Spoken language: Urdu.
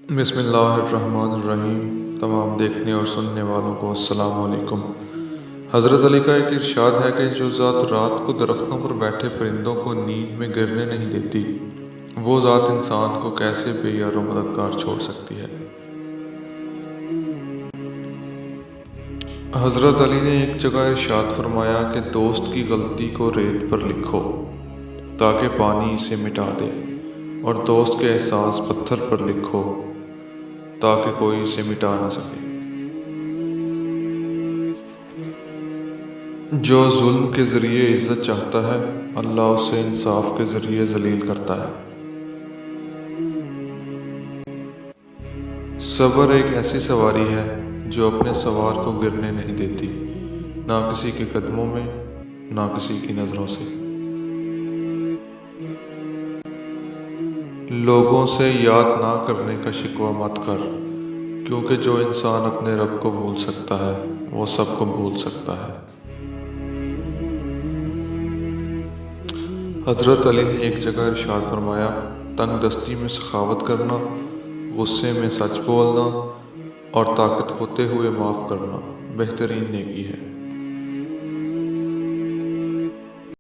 بسم اللہ الرحمن الرحیم۔ تمام دیکھنے اور سننے والوں کو السلام علیکم۔ حضرت علی کا ایک ارشاد ہے کہ جو ذات رات کو درختوں پر بیٹھے پرندوں کو نیند میں گرنے نہیں دیتی، وہ ذات انسان کو کیسے بے یار و مددگار چھوڑ سکتی ہے۔ حضرت علی نے ایک جگہ ارشاد فرمایا کہ دوست کی غلطی کو ریت پر لکھو تاکہ پانی اسے مٹا دے، اور دوست کے احساس پتھر پر لکھو تاکہ کوئی اسے مٹا نہ سکے۔ جو ظلم کے ذریعے عزت چاہتا ہے، اللہ اسے انصاف کے ذریعے ذلیل کرتا ہے۔ صبر ایک ایسی سواری ہے جو اپنے سوار کو گرنے نہیں دیتی، نہ کسی کے قدموں میں، نہ کسی کی نظروں سے۔ لوگوں سے یاد نہ کرنے کا شکوہ مت کر، کیونکہ جو انسان اپنے رب کو بھول سکتا ہے وہ سب کو بھول سکتا ہے۔ حضرت علی نے ایک جگہ ارشاد فرمایا، تنگ دستی میں سخاوت کرنا، غصے میں سچ بولنا اور طاقت ہوتے ہوئے معاف کرنا بہترین نیکی ہے۔